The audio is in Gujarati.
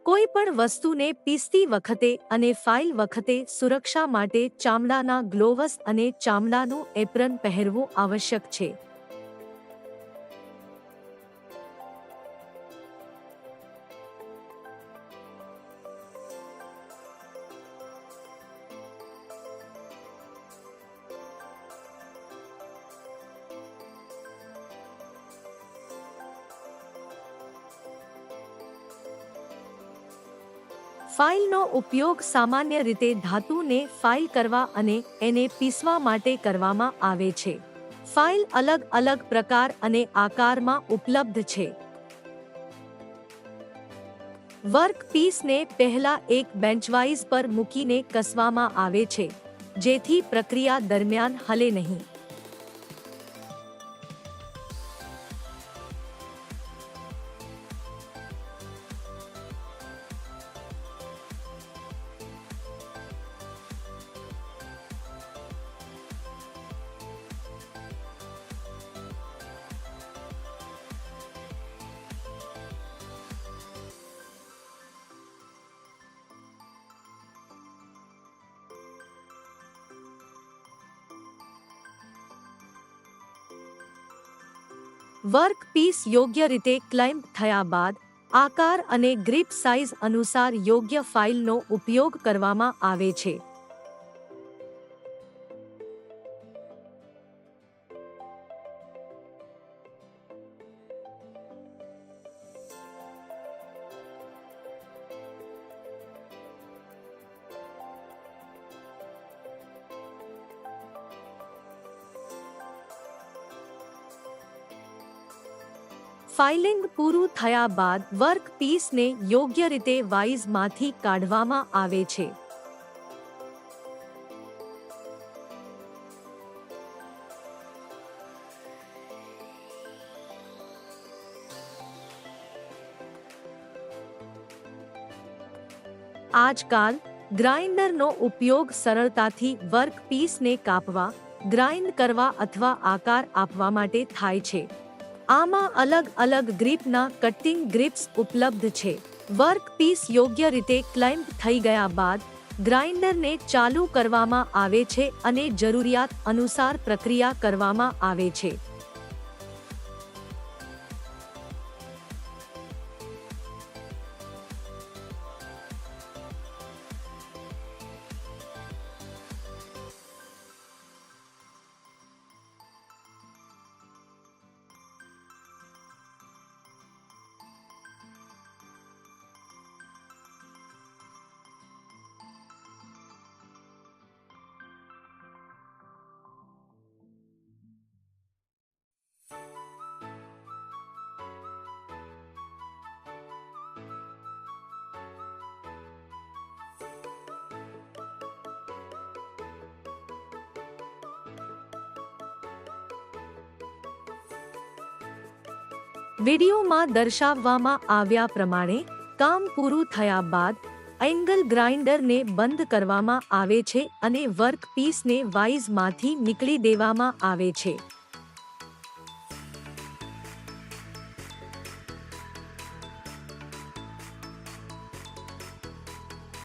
કોઈ પણ વસ્તુને પીસતી વખતે અને ફાઇલ વખતે સુરક્ષા માટે ચામડાના ગ્લોવ્સ અને ચામડાનું એપ્રન પહેરવું આવશ્યક છે. ફાઇલનો ઉપયોગ સામાન્ય રીતે ધાતુને ફાઇલ કરવા અને એને પીસવા માટે કરવામાં આવે છે. ફાઇલ અલગ અલગ પ્રકાર અને આકારમાં ઉપલબ્ધ છે. વર્કપીસને પહેલા એક બેન્ચવાઇઝ પર મૂકીને કસવામાં આવે છે, જેથી પ્રક્રિયા દરમિયાન હલે નહીં. વર્કપીસ યોગ્ય રીતે ક્લેમ્પ થયા બાદ આકાર અને ગ્રીપ સાઇઝ અનુસાર યોગ્ય ફાઇલનો ઉપયોગ કરવામાં આવે છે. ફાઇલિંગ પૂરું થયા બાદ વર્કપીસને યોગ્ય રીતે વાઇઝમાંથી કાઢવામાં આવે છે. આજકાલ ગ્રાઇન્ડરનો ઉપયોગ સરળતાથી વર્કપીસને કાપવા, ગ્રાઇન્ડ કરવા અથવા આકાર આપવા માટે થાય છે. આમાં અલગ અલગ ગ્રીપના કટિંગ ગ્રીપ્સ ઉપલબ્ધ છે. વર્કપીસ યોગ્ય રીતે ક્લેમ્પ થઈ ગયા બાદ ગ્રાઇન્ડરને ચાલુ કરવામાં આવે છે અને જરૂરિયાત અનુસાર પ્રક્રિયા કરવામાં આવે છે. વિડીયોમાં દર્શાવવામાં આવ્યા પ્રમાણે કામ પૂરું થયા બાદ એંગલ ગ્રાઇન્ડરને બંધ કરવામાં આવે છે અને વર્કપીસને વાઇઝમાંથી નીકળી દેવામાં આવે છે.